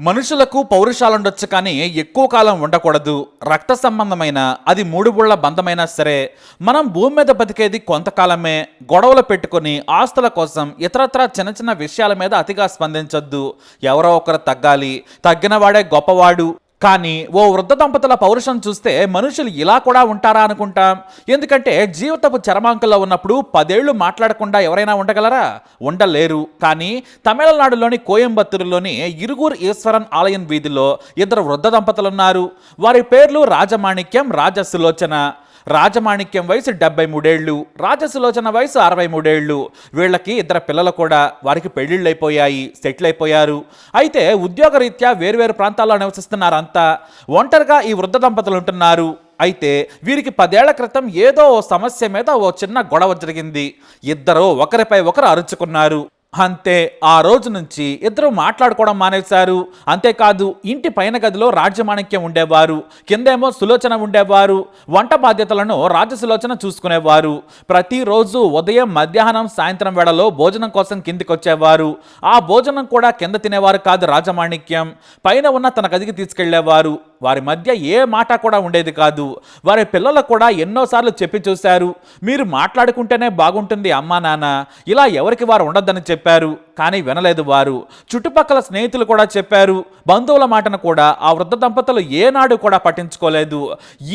మనుషులకు పౌరుషాలుండొచ్చు కానీ ఎక్కువ కాలం ఉండకూడదు. రక్త సంబంధమైన అది మూడు బుళ్ళ బంధమైనా సరే మనం భూమి మీద బతికేది కొంతకాలమే. గొడవలు పెట్టుకుని ఆస్తుల కోసం ఇతరత్ర చిన్న చిన్న విషయాల మీద అతిగా స్పందించొద్దు. ఎవరో ఒకరు తగ్గాలి, తగ్గిన వాడే గొప్పవాడు. కానీ ఓ వృద్ధ దంపతుల పౌరుషం చూస్తే మనుషులు ఇలా కూడా ఉంటారా అనుకుంటాం. ఎందుకంటే జీవితపు చరమాంకంలో ఉన్నప్పుడు 10 ఏళ్లు మాట్లాడకుండా ఎవరైనా ఉండగలరా? ఉండలేరు. కానీ తమిళనాడులోని కోయంబత్తూరులోని ఇరుగురు ఈశ్వరన్ ఆలయం వీధిలో 2 వృద్ధ దంపతులున్నారు. వారి పేర్లు రాజమాణిక్యం, రాజసులోచన. రాజమాణిక్యం వయసు 73 ఏళ్ళు, రాజసులోచన వయసు 63 ఏళ్ళు. వీళ్ళకి 2 పిల్లలు కూడా. వారికి పెళ్లిళ్ళు అయిపోయాయి, సెటిల్ అయిపోయారు. అయితే ఉద్యోగరీత్యా వేర్వేరు ప్రాంతాల్లో నివసిస్తున్నారంతా. ఒంటరిగా ఈ వృద్ధ దంపతులు ఉంటున్నారు. అయితే వీరికి 10 ఏళ్ల క్రితం ఏదో ఓ సమస్య మీద ఓ చిన్న గొడవ జరిగింది. ఇద్దరు ఒకరిపై ఒకరు అరుచుకున్నారు. అంతే, ఆ రోజు నుంచి ఇద్దరు మాట్లాడుకోవడం మానేశారు. అంతేకాదు, ఇంటి పైన గదిలో రాజమాణిక్యం ఉండేవారు, కిందేమో సులోచన ఉండేవారు. వంట బాధ్యతలను రాజసులోచన చూసుకునేవారు. ప్రతిరోజు ఉదయం, మధ్యాహ్నం, సాయంత్రం వేళలో భోజనం కోసం కిందికి వచ్చేవారు. ఆ భోజనం కూడా కింద తినేవారు కాదు రాజమాణిక్యం, పైన ఉన్న తన గదికి తీసుకెళ్లేవారు. వారి మధ్య ఏ మాట కూడా ఉండేది కాదు. వారి పిల్లలకు కూడా ఎన్నోసార్లు చెప్పి చూశారు, మీరు మాట్లాడుకుంటేనే బాగుంటుంది అమ్మా నాన్న, ఇలా ఎవరికి వారు ఉండొద్దని చెప్పారు. కానీ వినలేదు వారు. చుట్టుపక్కల స్నేహితులు కూడా చెప్పారు. బంధువుల మాటను కూడా ఆ వృద్ధ దంపతులు ఏనాడు కూడా పట్టించుకోలేదు.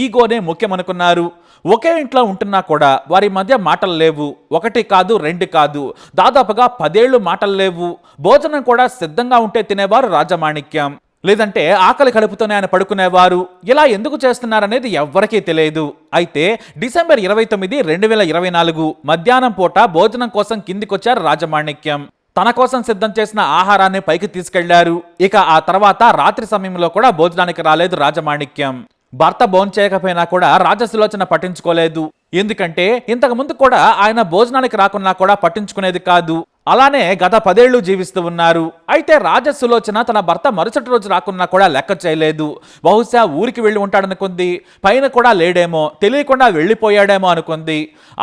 ఈగోనే ముఖ్యమనుకున్నారు. ఒకే ఇంట్లో ఉంటున్నా కూడా వారి మధ్య మాటలు లేవు. 1 కాదు, 2 కాదు, దాదాపుగా 10 ఏళ్ళు మాటలు లేవు. భోజనం కూడా సిద్ధంగా ఉంటే తినేవారు రాజమాణిక్యం, లేదంటే ఆకలి కడుపుతోనే ఆయన పడుకునేవారు. ఇలా ఎందుకు చేస్తున్నారనేది ఎవ్వరికీ తెలియదు. అయితే డిసెంబర్ 29, 2024 మధ్యాహ్నం పూట భోజనం కోసం కిందికొచ్చారు రాజమాణిక్యం. తన కోసం సిద్ధం చేసిన ఆహారాన్ని పైకి తీసుకెళ్లారు. ఇక ఆ తర్వాత రాత్రి సమయంలో కూడా భోజనానికి రాలేదు రాజమాణిక్యం. భర్త భోంచేయకపోయినా కూడా రాజసులోచన పట్టించుకోలేదు. ఎందుకంటే ఇంతకు ముందు కూడా ఆయన భోజనానికి రాకున్నా కూడా పట్టించుకునేది కాదు. అలానే గత 10 ఏళ్లు జీవిస్తూ ఉన్నారు. అయితే రాజసులోచన తన భర్త మరుసటి రోజు రాకున్నా కూడా లెక్క చేయలేదు. బహుశా ఊరికి వెళ్ళి ఉంటాడనుకుంది, పైన కూడా లేడేమో, తెలియకుండా వెళ్ళిపోయాడేమో అనుకుంది.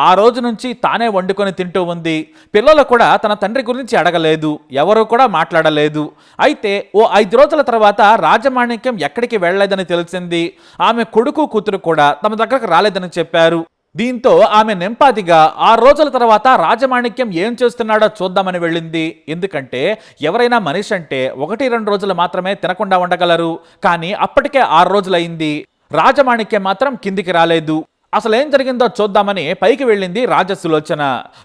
ఆ రోజు నుంచి తానే వండుకొని తింటూ ఉంది. పిల్లలు కూడా తన తండ్రి గురించి అడగలేదు, ఎవరూ కూడా మాట్లాడలేదు. అయితే ఓ 5 రోజుల తర్వాత రాజమాణిక్యం ఎక్కడికి వెళ్ళలేదని తెలిసింది. ఆమె కొడుకు, కూతురు కూడా తమ దగ్గరకు రాలేదని చెప్పారు. దీంతో ఆమె నెంపాదిగా 6 రోజుల తర్వాత రాజమాణిక్యం ఏం చేస్తున్నాడో చూద్దామని వెళ్ళింది. ఎందుకంటే ఎవరైనా మనిషి అంటే 1-2 రోజులు మాత్రమే తినకుండా ఉండగలరు. కానీ అప్పటికే 6 రోజులైంది. రాజమాణిక్యం మాత్రం కిందికి రాలేదు. అసలేం జరిగిందో చూద్దామని పైకి వెళ్ళింది రాజసులోచన.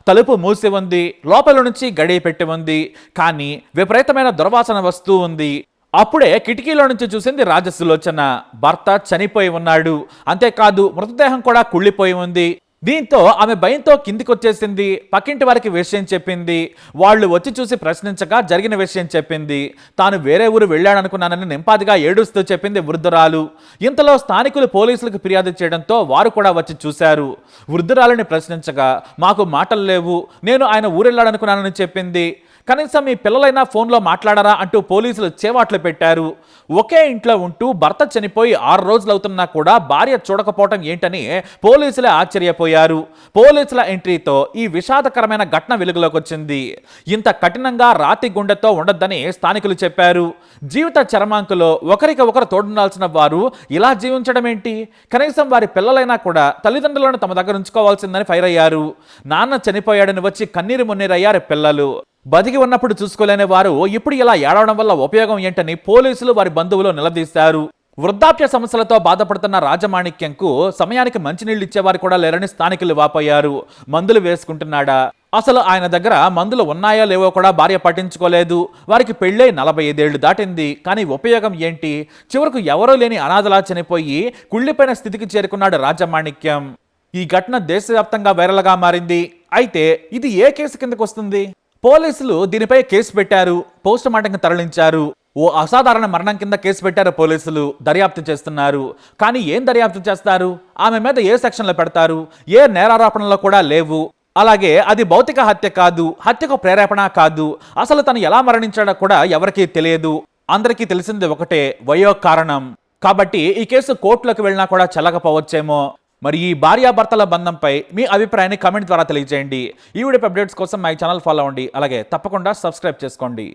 తలుపు మూసి ఉంది, లోపల నుంచి గడియ పెట్టి ఉంది. కానీ విపరీతమైన దుర్వాసన వస్తూ ఉంది. అప్పుడే కిటికీలో నుంచి చూసింది రాజసులోచన. భర్త చనిపోయి ఉన్నాడు. అంతేకాదు, మృతదేహం కూడా కుళ్ళిపోయి ఉంది. దీంతో ఆమె భయంతో కిందికి వచ్చేసింది. పక్కింటి వారికి విషయం చెప్పింది. వాళ్ళు వచ్చి చూసి ప్రశ్నించగా జరిగిన విషయం చెప్పింది. తాను వేరే ఊరు వెళ్ళాడనుకున్నానని నింపాదిగా ఏడుస్తూ చెప్పింది వృద్ధురాలు. ఇంతలో స్థానికులు పోలీసులకు ఫిర్యాదు చేయడంతో వారు కూడా వచ్చి చూశారు. వృద్ధురాలని ప్రశ్నించగా, మాకు మాటలు లేవు, నేను ఆయన ఊరెళ్ళాడనుకున్నానని చెప్పింది. కనీసం మీ పిల్లలైనా ఫోన్లో మాట్లాడారా అంటూ పోలీసులు చేవాట్లు పెట్టారు. ఒకే ఇంట్లో ఉంటూ భర్త చనిపోయి 6 రోజులు అవుతున్నా కూడా భార్య చూడకపోవటం ఏంటని పోలీసులే ఆశ్చర్యపోయారు. పోలీసుల ఎంట్రీతో ఈ విషాదకరమైన ఘటన వెలుగులోకి వచ్చింది. ఇంత కఠినంగా రాతి గుండెతో ఉండొద్దని స్థానికులు చెప్పారు. జీవిత చరమాంకులో ఒకరికి ఒకరు తోడుండాల్సిన వారు ఇలా జీవించడం ఏంటి? కనీసం వారి పిల్లలైనా కూడా తల్లిదండ్రులను తమ దగ్గర ఉంచుకోవాల్సిందని ఫైర్ అయ్యారు. నాన్న చనిపోయాడని వచ్చి కన్నీరు మున్నీరయ్యారు పిల్లలు. బతికి ఉన్నప్పుడు చూసుకోలేని వారు ఇప్పుడు ఇలా ఏడవడం వల్ల ఉపయోగం ఏంటని పోలీసులు వారి బంధువులు నిలదీశారు. వృద్ధాప్య సమస్యలతో బాధపడుతున్న రాజమాణిక్యంకు సమయానికి మంచినీళ్లు ఇచ్చేవారు కూడా లేరని స్థానికులు వాపోయారు. మందులు వేసుకుంటున్నాడా? అసలు ఆయన దగ్గర మందులు ఉన్నాయో లేవో కూడా భార్య పట్టించుకోలేదు. వారికి పెళ్ళై 45 ఏళ్లు దాటింది. కానీ ఉపయోగం ఏంటి? చివరకు ఎవరూ లేని అనాథలా చనిపోయి కుళ్ళిపోయిన స్థితికి చేరుకున్నాడు రాజమాణిక్యం. ఈ ఘటన దేశవ్యాప్తంగా వైరల్గా మారింది. అయితే ఇది ఏ కేసు కిందకు వస్తుంది? పోలీసులు దీనిపై కేసు పెట్టారు, పోస్ట్ మార్టంకి తరలించారు. ఓ అసాధారణ మరణం కింద కేసు పెట్టారు పోలీసులు. దర్యాప్తు చేస్తున్నారు. కానీ ఏం దర్యాప్తు చేస్తారు? ఆమె మీద ఏ సెక్షన్లో పెడతారు? ఏ నేరారోపణలో కూడా లేవు. అలాగే అది భౌతిక హత్య కాదు, హత్యకు ప్రేరేపణ కాదు. అసలు తను ఎలా మరణించాడో కూడా ఎవరికీ తెలియదు. అందరికీ తెలిసింది ఒకటే, వయో కారణం. కాబట్టి ఈ కేసు కోర్టులోకి వెళ్ళినా కూడా చెల్లకపోవచ్చేమో. మరి ఈ భార్యాభర్తల బంధంపై మీ అభిప్రాయాన్ని కామెంట్ ద్వారా తెలియజేయండి. ఈ వీడియో అప్డేట్స్ కోసం మై ఛానల్ ఫాలో అవ్వండి. అలాగే తప్పకుండా సబ్స్క్రైబ్ చేసుకోండి.